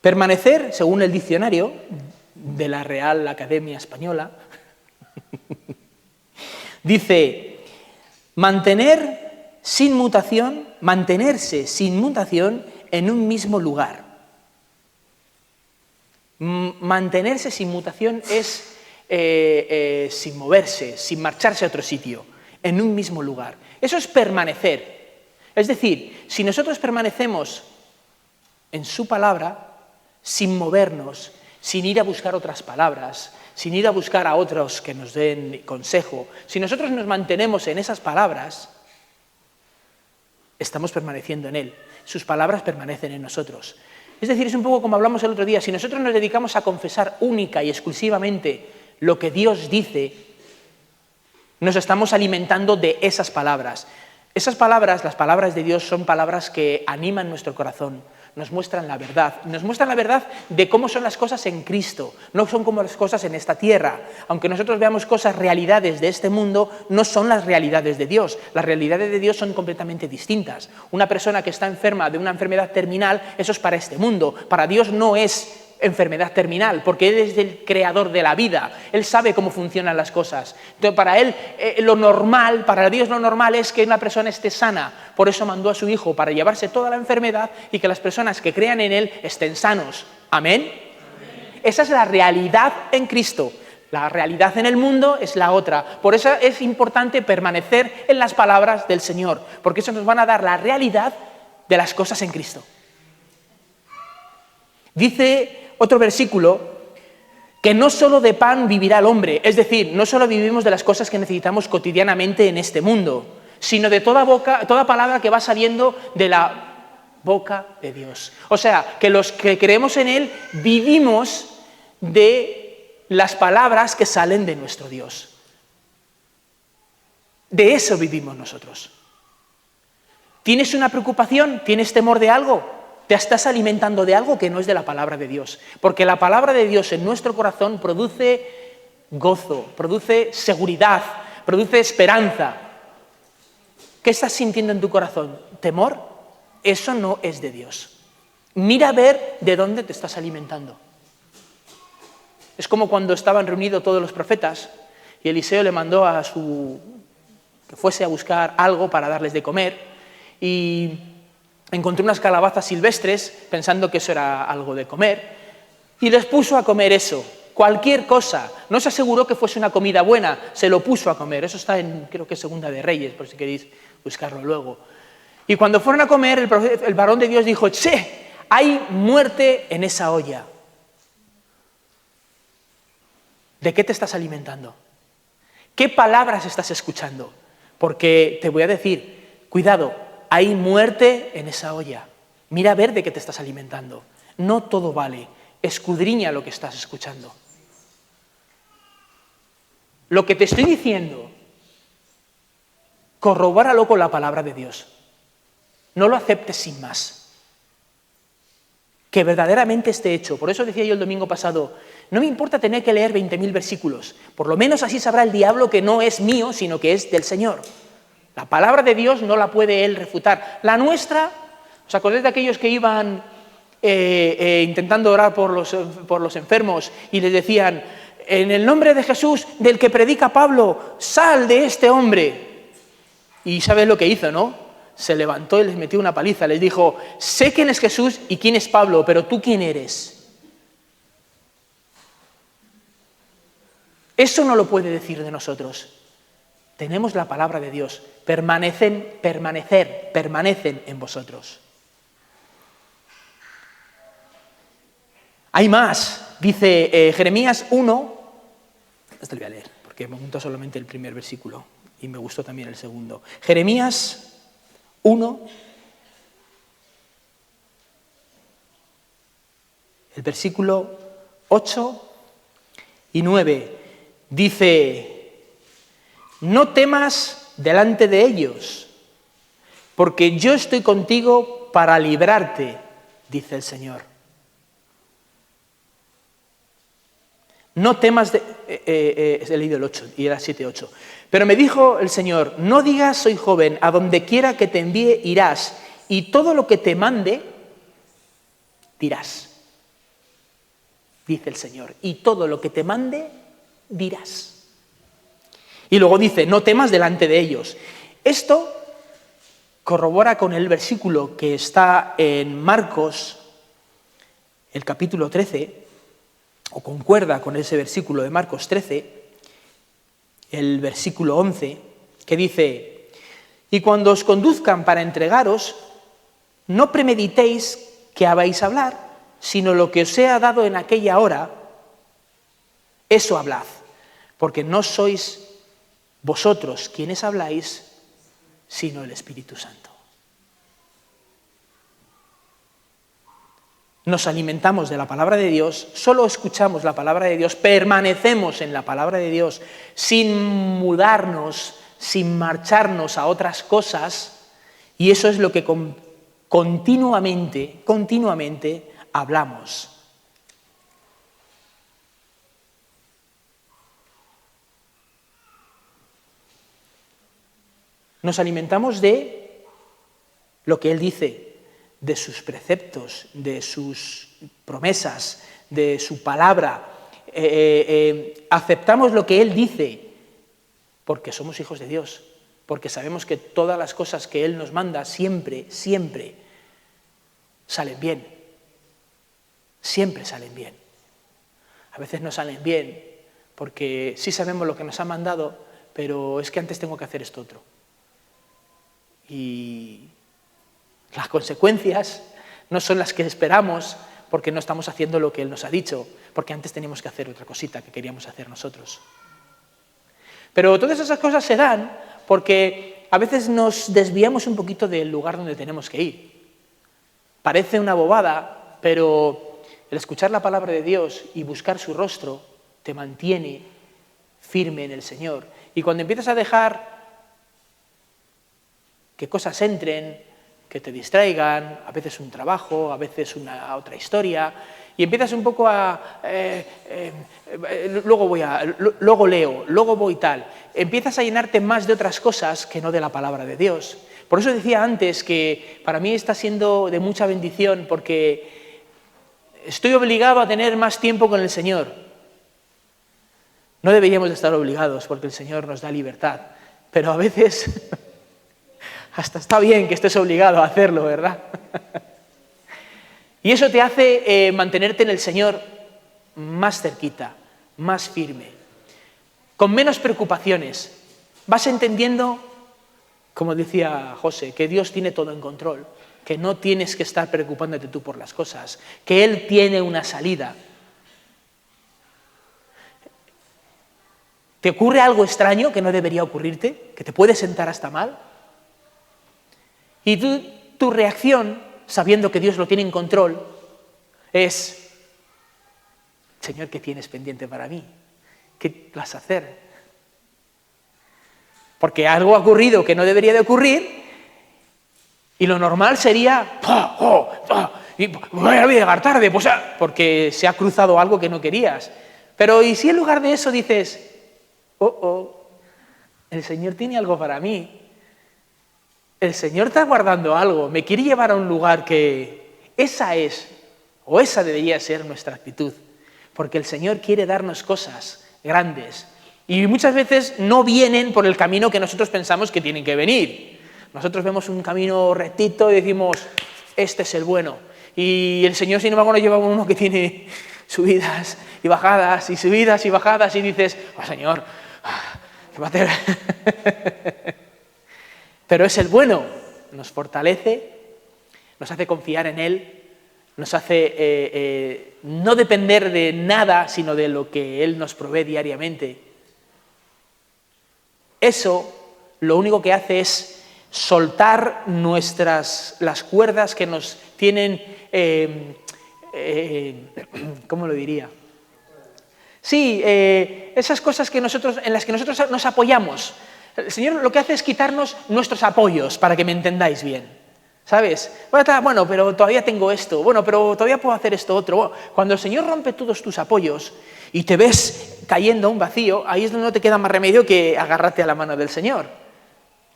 Permanecer, según el diccionario de la Real Academia Española, dice, mantenerse sin mutación en un mismo lugar. Mantenerse sin mutación es sin moverse, sin marcharse a otro sitio, en un mismo lugar. Eso es permanecer. Es decir, si nosotros permanecemos en su palabra, sin movernos, sin ir a buscar otras palabras, sin ir a buscar a otros que nos den consejo, si nosotros nos mantenemos en esas palabras, estamos permaneciendo en Él. Sus palabras permanecen en nosotros. Es decir, es un poco como hablamos el otro día, si nosotros nos dedicamos a confesar única y exclusivamente lo que Dios dice, nos estamos alimentando de esas palabras. Esas palabras, las palabras de Dios, son palabras que animan nuestro corazón, nos muestran la verdad de cómo son las cosas en Cristo, no son como las cosas en esta tierra. Aunque nosotros veamos cosas, realidades de este mundo, no son las realidades de Dios. Las realidades de Dios son completamente distintas. Una persona que está enferma de una enfermedad terminal, eso es para este mundo. Para Dios no es enfermedad terminal, porque Él es el creador de la vida. Él sabe cómo funcionan las cosas. Entonces, para Él, para Dios lo normal es que una persona esté sana. Por eso mandó a su Hijo, para llevarse toda la enfermedad y que las personas que crean en Él estén sanos. ¿Amén? Amén. Esa es la realidad en Cristo. La realidad en el mundo es la otra. Por eso es importante permanecer en las palabras del Señor, porque eso nos van a dar la realidad de las cosas en Cristo. Dice otro versículo, que no solo de pan vivirá el hombre, es decir, no solo vivimos de las cosas que necesitamos cotidianamente en este mundo, sino de toda palabra que va saliendo de la boca de Dios. O sea, que los que creemos en Él vivimos de las palabras que salen de nuestro Dios. De eso vivimos nosotros. ¿Tienes una preocupación? ¿Tienes temor de algo? Te estás alimentando de algo que no es de la palabra de Dios. Porque la palabra de Dios en nuestro corazón produce gozo, produce seguridad, produce esperanza. ¿Qué estás sintiendo en tu corazón? ¿Temor? Eso no es de Dios. Mira a ver de dónde te estás alimentando. Es como cuando estaban reunidos todos los profetas y Eliseo le mandó que fuese a buscar algo para darles de comer y encontró unas calabazas silvestres pensando que eso era algo de comer y les puso a comer eso, cualquier cosa. No se aseguró que fuese una comida buena, se lo puso a comer. Eso está en, creo que Segunda de Reyes, por si queréis buscarlo luego. Y cuando fueron a comer, el varón de Dios dijo, ¡che! Hay muerte en esa olla. ¿De qué te estás alimentando? ¿Qué palabras estás escuchando? Porque te voy a decir, cuidado, hay muerte en esa olla. Mira a ver de qué te estás alimentando. No todo vale. Escudriña lo que estás escuchando. Lo que te estoy diciendo, corrobóralo con la palabra de Dios. No lo aceptes sin más. Que verdaderamente esté hecho. Por eso decía yo el domingo pasado, no me importa tener que leer 20.000 versículos. Por lo menos así sabrá el diablo que no es mío, sino que es del Señor. La palabra de Dios no la puede él refutar. La nuestra, ¿os acordáis de aquellos que iban intentando orar por los enfermos y les decían, en el nombre de Jesús, del que predica Pablo, sal de este hombre? Y ¿sabes lo que hizo, no? Se levantó y les metió una paliza. Les dijo, sé quién es Jesús y quién es Pablo, pero ¿tú quién eres? Eso no lo puede decir de nosotros. Tenemos la palabra de Dios. Permanecen en vosotros. Hay más. Dice Jeremías 1. Esto lo voy a leer, porque me gustó solamente el primer versículo y me gustó también el segundo. Jeremías 1, el versículo 8 y 9. Dice, no temas delante de ellos, porque yo estoy contigo para librarte, dice el Señor. No temas he leído el 8 y era 7-8. Pero me dijo el Señor, no digas soy joven, a donde quiera que te envíe irás, y todo lo que te mande dirás. dice el Señor, y todo lo que te mande, dirás. Y luego dice, no temas delante de ellos. Esto corrobora con el versículo que está en Marcos, el capítulo 13, o concuerda con ese versículo de Marcos 13, el versículo 11, que dice, y cuando os conduzcan para entregaros, no premeditéis qué habéis a hablar, sino lo que os sea dado en aquella hora, eso hablad, porque no sois vosotros quienes habláis, sino el Espíritu Santo. Nos alimentamos de la palabra de Dios, solo escuchamos la palabra de Dios, permanecemos en la palabra de Dios sin mudarnos, sin marcharnos a otras cosas, y eso es lo que continuamente hablamos. Nos alimentamos de lo que Él dice, de sus preceptos, de sus promesas, de su palabra. Aceptamos lo que Él dice porque somos hijos de Dios, porque sabemos que todas las cosas que Él nos manda siempre salen bien. Siempre salen bien. A veces no salen bien porque sí sabemos lo que nos ha mandado, pero es que antes tengo que hacer esto otro. Y las consecuencias no son las que esperamos porque no estamos haciendo lo que Él nos ha dicho, porque antes teníamos que hacer otra cosita que queríamos hacer nosotros. Pero todas esas cosas se dan porque a veces nos desviamos un poquito del lugar donde tenemos que ir. Parece una bobada, pero el escuchar la palabra de Dios y buscar su rostro te mantiene firme en el Señor. Y cuando empiezas a dejar que cosas entren, que te distraigan, a veces un trabajo, a veces una otra historia, y empiezas un poco luego leo, luego voy tal, empiezas a llenarte más de otras cosas que no de la palabra de Dios. Por eso decía antes que para mí está siendo de mucha bendición porque estoy obligado a tener más tiempo con el Señor. No deberíamos de estar obligados porque el Señor nos da libertad, pero a veces hasta está bien que estés obligado a hacerlo, ¿verdad? Y eso te hace mantenerte en el Señor más cerquita, más firme, con menos preocupaciones. Vas entendiendo, como decía José, que Dios tiene todo en control, que no tienes que estar preocupándote tú por las cosas, que Él tiene una salida. ¿Te ocurre algo extraño que no debería ocurrirte? ¿Que te puede sentar hasta mal? Y tu reacción, sabiendo que Dios lo tiene en control, es, Señor, ¿qué tienes pendiente para mí? ¿Qué vas a hacer? Porque algo ha ocurrido que no debería de ocurrir y lo normal sería, voy a llegar tarde, pues, porque se ha cruzado algo que no querías. Pero ¿y si en lugar de eso dices, el Señor tiene algo para mí? El Señor está guardando algo, me quiere llevar a un lugar que esa debería ser nuestra actitud, porque el Señor quiere darnos cosas grandes y muchas veces no vienen por el camino que nosotros pensamos que tienen que venir. Nosotros vemos un camino rectito y decimos, este es el bueno, y el Señor sin embargo nos lleva a uno que tiene subidas y bajadas y subidas y bajadas y dices, Señor, ¿qué va a hacer? Pero es el bueno, nos fortalece, nos hace confiar en Él, nos hace no depender de nada, sino de lo que Él nos provee diariamente. Eso lo único que hace es soltar las cuerdas que nos tienen, ¿cómo lo diría? Sí, esas cosas en las que nosotros nos apoyamos. El Señor lo que hace es quitarnos nuestros apoyos, para que me entendáis bien, ¿sabes? Bueno, pero todavía tengo esto, bueno, pero todavía puedo hacer esto otro. Bueno, cuando el Señor rompe todos tus apoyos y te ves cayendo a un vacío, ahí es donde no te queda más remedio que agarrarte a la mano del Señor.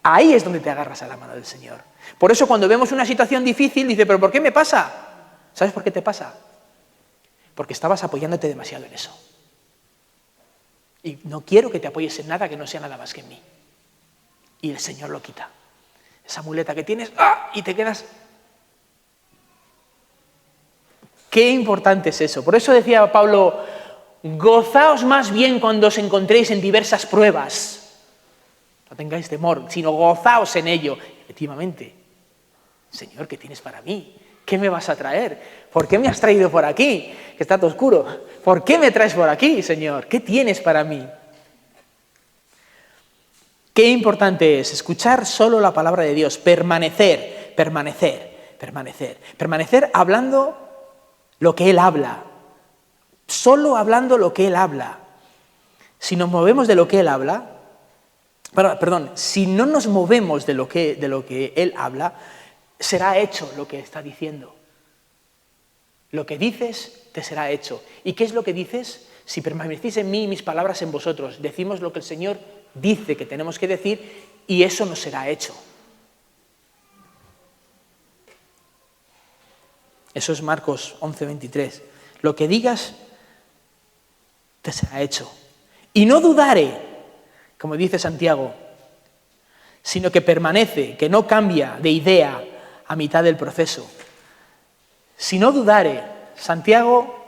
Ahí es donde te agarras a la mano del Señor. Por eso cuando vemos una situación difícil, dice, ¿pero por qué me pasa? ¿Sabes por qué te pasa? porque estabas apoyándote demasiado en eso. Y no quiero que te apoyes en nada que no sea nada más que en mí. Y el Señor lo quita. Esa muleta que tienes, y te quedas... Qué importante es eso. Por eso decía Pablo, gozaos más bien cuando os encontréis en diversas pruebas. No tengáis temor, sino gozaos en ello. Efectivamente, Señor, ¿qué tienes para mí? ¿Qué me vas a traer? ¿Por qué me has traído por aquí? Que está todo oscuro. ¿Por qué me traes por aquí, Señor? ¿Qué tienes para mí? Qué importante es escuchar solo la palabra de Dios, permanecer hablando lo que Él habla, solo hablando lo que Él habla. Si nos movemos de lo que Él habla, si no nos movemos de lo que Él habla, será hecho lo que está diciendo. Lo que dices te será hecho. ¿Y qué es lo que dices? Si permanecéis en mí y mis palabras en vosotros, decimos lo que el Señor dice que tenemos que decir y eso nos será hecho. Eso es Marcos 11:23. Lo que digas te será hecho. Y no dudare, como dice Santiago, sino que permanece, que no cambia de idea a mitad del proceso. Si no dudare, Santiago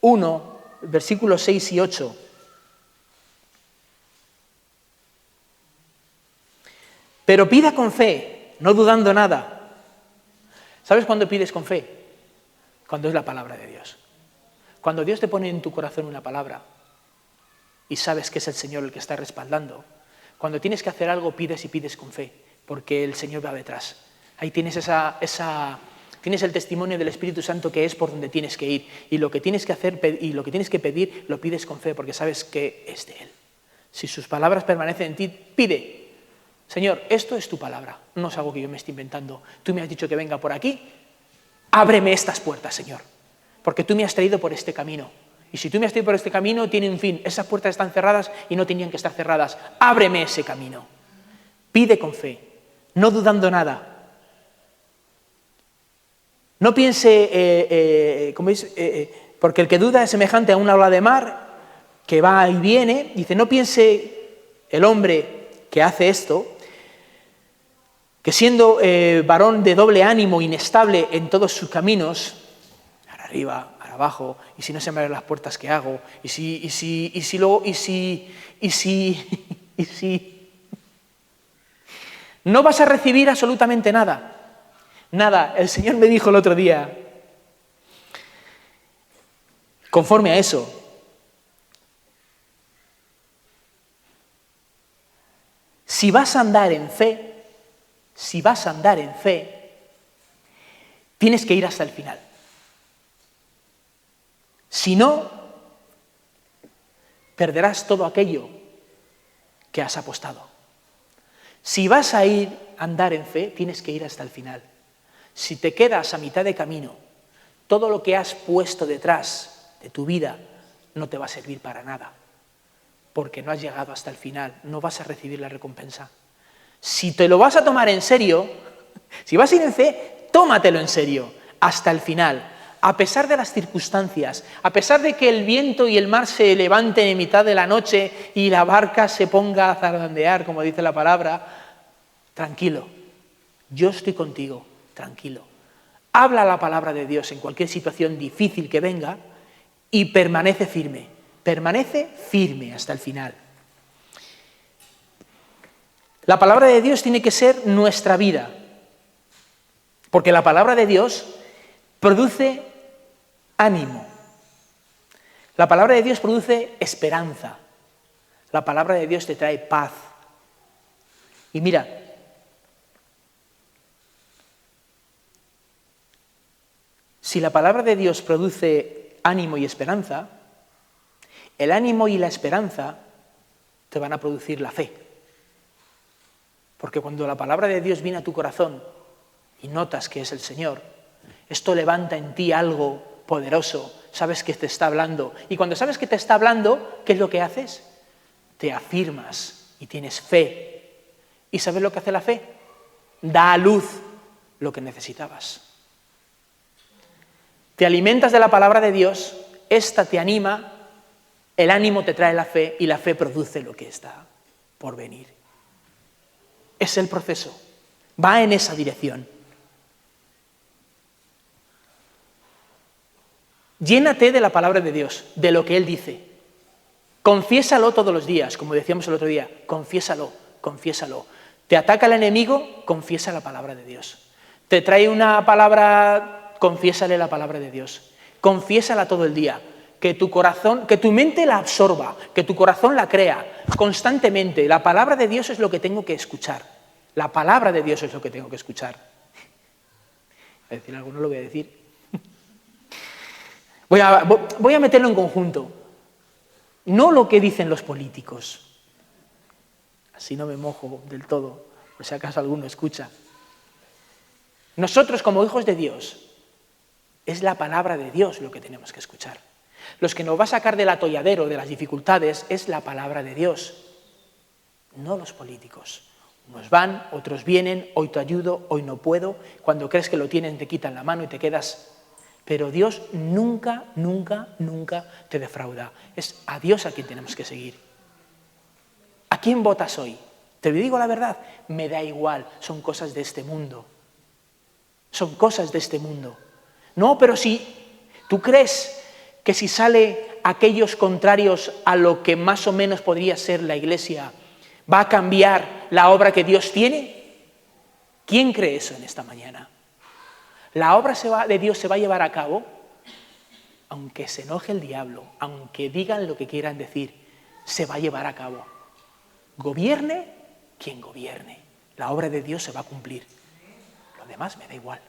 1, versículos 6 y 8. Pero pida con fe, no dudando nada. ¿Sabes cuándo pides con fe? Cuando es la palabra de Dios. Cuando Dios te pone en tu corazón una palabra y sabes que es el Señor el que está respaldando, cuando tienes que hacer algo pides y pides con fe, porque el Señor va detrás. Ahí tienes tienes el testimonio del Espíritu Santo que es por donde tienes que ir. Y lo que tienes que hacer y lo que tienes que pedir, lo pides con fe, porque sabes que es de Él. Si sus palabras permanecen en ti, pide. Señor, esto es tu palabra, no es algo que yo me esté inventando. Tú me has dicho que venga por aquí, ábreme estas puertas, Señor, porque tú me has traído por este camino. Y si tú me has traído por este camino, tiene un fin. Esas puertas están cerradas y no tenían que estar cerradas. Ábreme ese camino. Pide con fe, no dudando nada. No piense, porque el que duda es semejante a una ola de mar que va y viene. Dice, no piense el hombre que hace esto, que siendo varón de doble ánimo, inestable en todos sus caminos, para arriba, para abajo, y si no se me abren las puertas, ¿qué hago? Y si no vas a recibir absolutamente nada. Nada. El Señor me dijo el otro día, conforme a eso, si vas a andar en fe, tienes que ir hasta el final. Si no, perderás todo aquello que has apostado. Si vas a andar en fe, tienes que ir hasta el final. Si te quedas a mitad de camino, todo lo que has puesto detrás de tu vida no te va a servir para nada, porque no has llegado hasta el final, no vas a recibir la recompensa. Si te lo vas a tomar en serio, si vas a ir en fe, tómatelo en serio, hasta el final, a pesar de las circunstancias, a pesar de que el viento y el mar se levanten en mitad de la noche y la barca se ponga a zarandear, como dice la palabra, tranquilo, yo estoy contigo, tranquilo. Habla la palabra de Dios en cualquier situación difícil que venga y permanece firme hasta el final. La palabra de Dios tiene que ser nuestra vida, porque la palabra de Dios produce ánimo. La palabra de Dios produce esperanza. La palabra de Dios te trae paz. Y mira, si la palabra de Dios produce ánimo y esperanza, el ánimo y la esperanza te van a producir la fe. Porque cuando la palabra de Dios viene a tu corazón y notas que es el Señor, esto levanta en ti algo poderoso, sabes que te está hablando. Y cuando sabes que te está hablando, ¿qué es lo que haces? Te afirmas y tienes fe. ¿Y sabes lo que hace la fe? Da a luz lo que necesitabas. te alimentas de la palabra de Dios, esta te anima, el ánimo te trae la fe y la fe produce lo que está por venir. Es el proceso, va en esa dirección. Llénate de la palabra de Dios, de lo que Él dice. Confiésalo todos los días, como decíamos el otro día, confiésalo, confiésalo. Te ataca el enemigo, confiesa la palabra de Dios. Te trae una palabra, confiésale la palabra de Dios. Confiésala todo el día. Que tu corazón, que tu mente la absorba, que tu corazón la crea constantemente. La palabra de Dios es lo que tengo que escuchar. La palabra de Dios es lo que tengo que escuchar. Voy a decir algo, no lo voy a decir. Voy a meterlo en conjunto. No lo que dicen los políticos. Así no me mojo del todo, por si acaso alguno escucha. Nosotros, como hijos de Dios, es la palabra de Dios lo que tenemos que escuchar. Los que nos va a sacar del atolladero, de las dificultades, es la palabra de Dios, no los políticos. Unos van, otros vienen, hoy te ayudo, hoy no puedo. Cuando crees que lo tienen, te quitan la mano y te quedas. Pero Dios nunca, nunca, nunca te defrauda. Es a Dios a quien tenemos que seguir. ¿A quién votas hoy? Te digo la verdad, me da igual, son cosas de este mundo. Son cosas de este mundo. No, pero si tú crees que si sale aquellos contrarios a lo que más o menos podría ser la Iglesia, va a cambiar la obra que Dios tiene, ¿quién cree eso en esta mañana? La obra de Dios se va a llevar a cabo, aunque se enoje el diablo, aunque digan lo que quieran decir, se va a llevar a cabo. Gobierne quien gobierne, la obra de Dios se va a cumplir. Lo demás me da igual.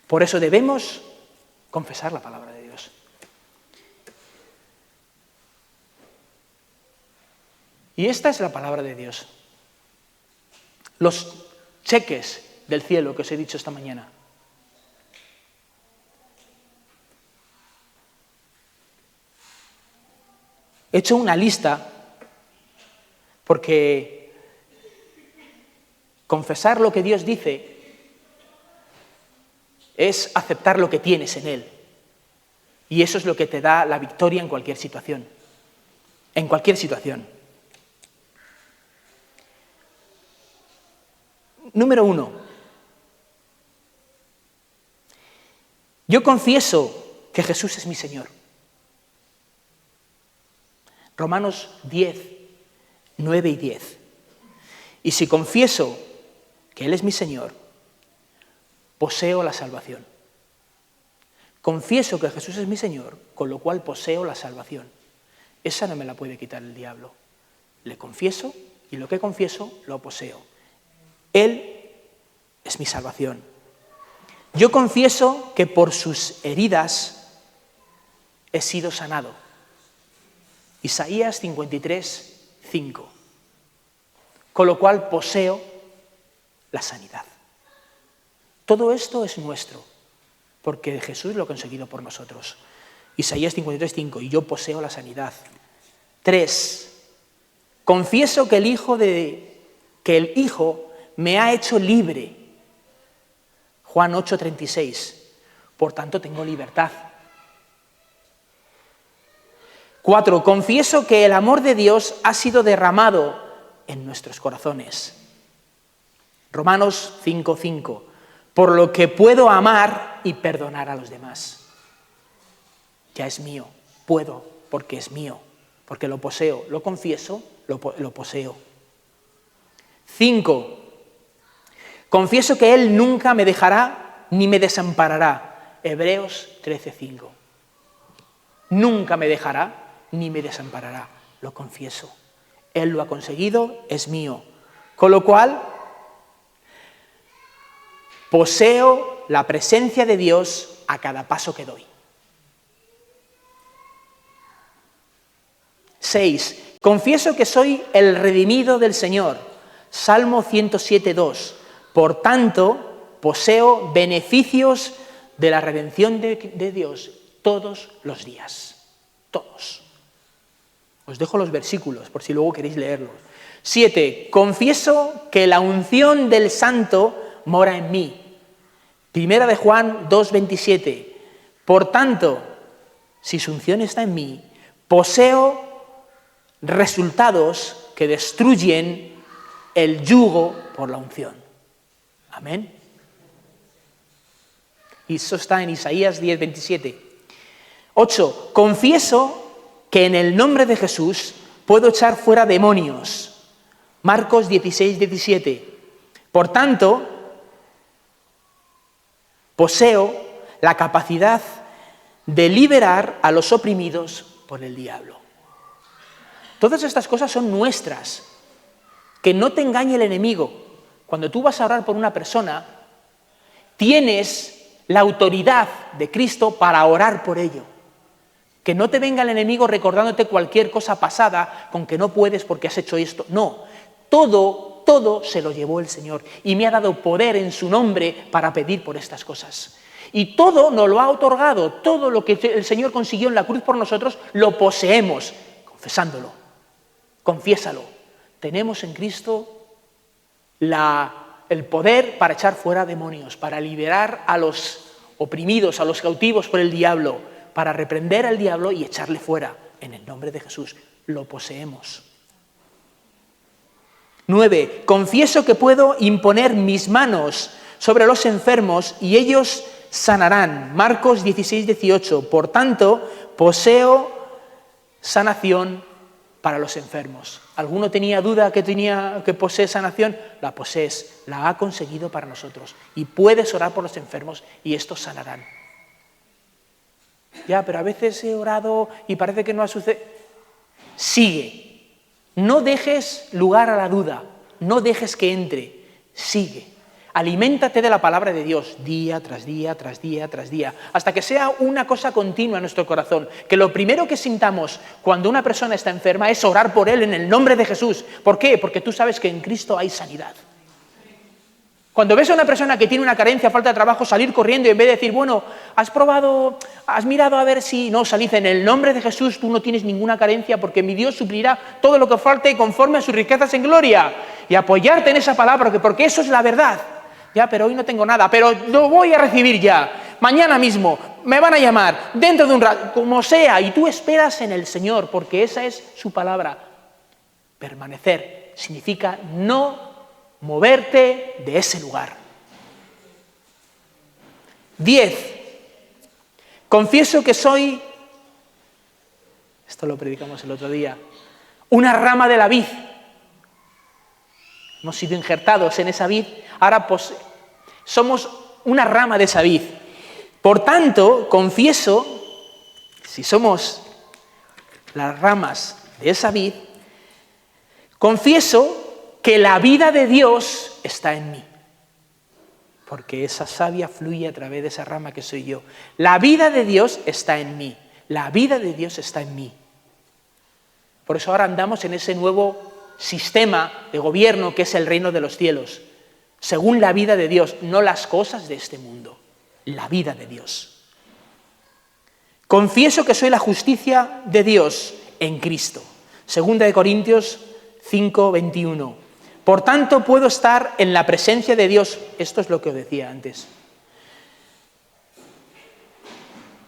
Por eso debemos confesar la palabra de Dios. Y esta es la palabra de Dios. Los cheques del cielo que os he dicho esta mañana. He hecho una lista porque confesar lo que Dios dice es aceptar lo que tienes en Él. Y eso es lo que te da la victoria en cualquier situación. En cualquier situación. Número 1. Yo confieso que Jesús es mi Señor. Romanos 10, 9 y 10. Y si confieso que Él es mi Señor, poseo la salvación. Confieso que Jesús es mi Señor, con lo cual poseo la salvación. Esa no me la puede quitar el diablo. Le confieso y lo que confieso lo poseo. Él es mi salvación. Yo confieso que por sus heridas he sido sanado. Isaías 53, 5. Con lo cual poseo la sanidad. Todo esto es nuestro, porque Jesús lo ha conseguido por nosotros. Isaías 53, 5. Y yo poseo la sanidad. 3. Confieso que el Hijo me ha hecho libre. Juan 8, 36. Por tanto, tengo libertad. 4. Confieso que el amor de Dios ha sido derramado en nuestros corazones. Romanos 5, 5. Por lo que puedo amar y perdonar a los demás. Ya es mío. Puedo porque es mío. Porque lo poseo. Lo confieso, lo poseo. 5. Confieso que Él nunca me dejará ni me desamparará. Hebreos 13, 5. Nunca me dejará ni me desamparará. Lo confieso. Él lo ha conseguido, es mío. Con lo cual, poseo la presencia de Dios a cada paso que doy. 6. Confieso que soy el redimido del Señor. Salmo 107, 2. Por tanto, poseo beneficios de la redención de Dios todos los días. Todos. Os dejo los versículos por si luego queréis leerlos. 7. Confieso que la unción del Santo mora en mí. Primera de Juan 2:27. Por tanto, si su unción está en mí, poseo resultados que destruyen el yugo por la unción. Amén. Y eso está en Isaías 10:27. 8. Confieso que en el nombre de Jesús puedo echar fuera demonios. Marcos 16:17. Por tanto, poseo la capacidad de liberar a los oprimidos por el diablo. Todas estas cosas son nuestras. Que no te engañe el enemigo. Cuando tú vas a orar por una persona, tienes la autoridad de Cristo para orar por ello. Que no te venga el enemigo recordándote cualquier cosa pasada con que no puedes porque has hecho esto. No, todo se lo llevó el Señor y me ha dado poder en su nombre para pedir por estas cosas. Y todo nos lo ha otorgado, todo lo que el Señor consiguió en la cruz por nosotros, lo poseemos, confesándolo. Confiésalo. Tenemos en Cristo el poder para echar fuera demonios, para liberar a los oprimidos, a los cautivos por el diablo, para reprender al diablo y echarle fuera. En el nombre de Jesús, lo poseemos. 9. Confieso que puedo imponer mis manos sobre los enfermos y ellos sanarán. Marcos 16:18. Por tanto, poseo sanación para los enfermos. ¿Alguno tenía duda que posee sanación? La posees, la ha conseguido para nosotros. Y puedes orar por los enfermos y estos sanarán. Ya, pero a veces he orado y parece que no ha sucedido. Sigue. No dejes lugar a la duda, no dejes que entre, sigue. Aliméntate de la palabra de Dios día tras día, tras día, tras día, hasta que sea una cosa continua en nuestro corazón. Que lo primero que sintamos cuando una persona está enferma es orar por él en el nombre de Jesús. ¿Por qué? Porque tú sabes que en Cristo hay sanidad. Cuando ves a una persona que tiene una carencia, falta de trabajo, salir corriendo y en vez de decir, bueno, has mirado a ver si... No, salid en el nombre de Jesús, tú no tienes ninguna carencia porque mi Dios suplirá todo lo que falte conforme a sus riquezas en gloria. Y apoyarte en esa palabra, porque eso es la verdad. Ya, pero hoy no tengo nada, pero lo voy a recibir ya. Mañana mismo, me van a llamar, dentro de un rato, como sea. Y tú esperas en el Señor, porque esa es su palabra. Permanecer significa no moverte de ese lugar. 10. Confieso que soy, esto lo predicamos el otro día, una rama de la vid. Hemos sido injertados en esa vid, ahora somos una rama de esa vid. Por tanto, confieso, si somos las ramas de esa vid, confieso que la vida de Dios está en mí, porque esa savia fluye a través de esa rama que soy yo. La vida de Dios está en mí, la vida de Dios está en mí. Por eso ahora andamos en ese nuevo sistema de gobierno que es el reino de los cielos, según la vida de Dios, no las cosas de este mundo, la vida de Dios. Confieso que soy la justicia de Dios en Cristo. 2 Corintios 5:21. Por tanto, puedo estar en la presencia de Dios. Esto es lo que os decía antes.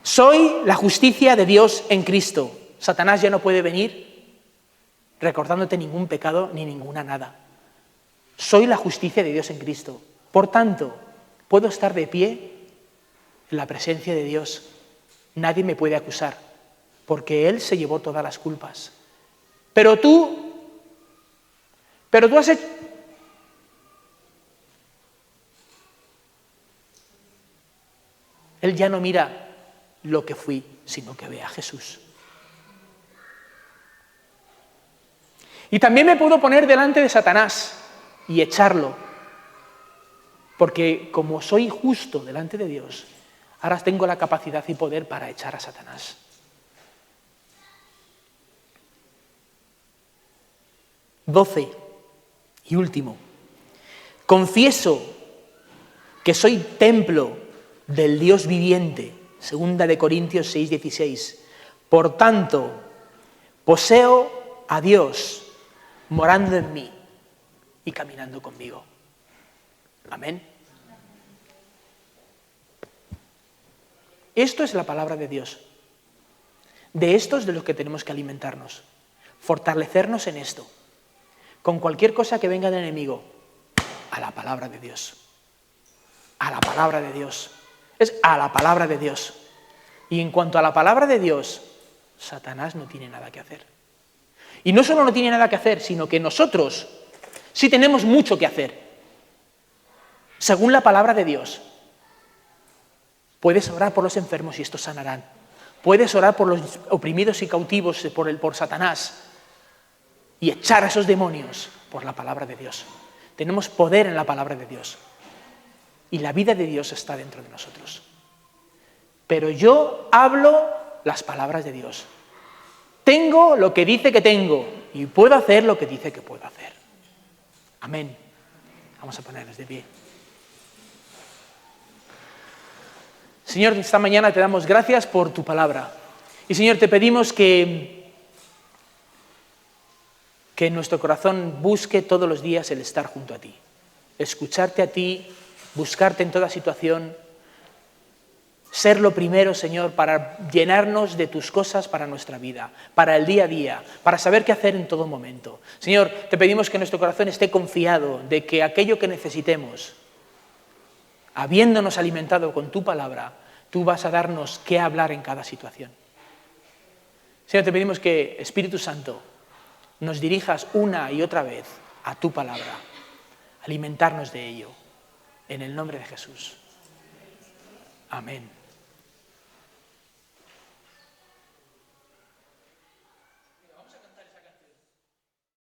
Soy la justicia de Dios en Cristo. Satanás ya no puede venir recordándote ningún pecado ni ninguna nada. Soy la justicia de Dios en Cristo. Por tanto, puedo estar de pie en la presencia de Dios. Nadie me puede acusar, porque Él se llevó todas las culpas. Pero tú has hecho... Él ya no mira lo que fui, sino que ve a Jesús. Y también me puedo poner delante de Satanás y echarlo, porque como soy justo delante de Dios, ahora tengo la capacidad y poder para echar a Satanás. Doce. Y último, confieso que soy templo del Dios viviente, 2 Corintios 6:16. Por tanto, poseo a Dios morando en mí y caminando conmigo. Amén. Esto es la palabra de Dios. De esto es de lo que tenemos que alimentarnos, fortalecernos en esto. Con cualquier cosa que venga del enemigo, a la palabra de Dios. A la palabra de Dios. Es a la palabra de Dios. Y en cuanto a la palabra de Dios, Satanás no tiene nada que hacer. Y no solo no tiene nada que hacer, sino que nosotros sí tenemos mucho que hacer. Según la palabra de Dios. Puedes orar por los enfermos y estos sanarán. Puedes orar por los oprimidos y cautivos por Satanás y echar a esos demonios por la palabra de Dios. Tenemos poder en la palabra de Dios. Y la vida de Dios está dentro de nosotros. Pero yo hablo las palabras de Dios. Tengo lo que dice que tengo y puedo hacer lo que dice que puedo hacer. Amén. Vamos a ponernos de pie. Señor, esta mañana te damos gracias por tu palabra. Y Señor, te pedimos que nuestro corazón busque todos los días el estar junto a ti. Escucharte a ti, buscarte en toda situación. Ser lo primero, Señor, para llenarnos de tus cosas para nuestra vida, para el día a día, para saber qué hacer en todo momento. Señor, te pedimos que nuestro corazón esté confiado de que aquello que necesitemos, habiéndonos alimentado con tu palabra, tú vas a darnos qué hablar en cada situación. Señor, te pedimos que, Espíritu Santo, nos dirijas una y otra vez a tu palabra, alimentarnos de ello, en el nombre de Jesús. Amén.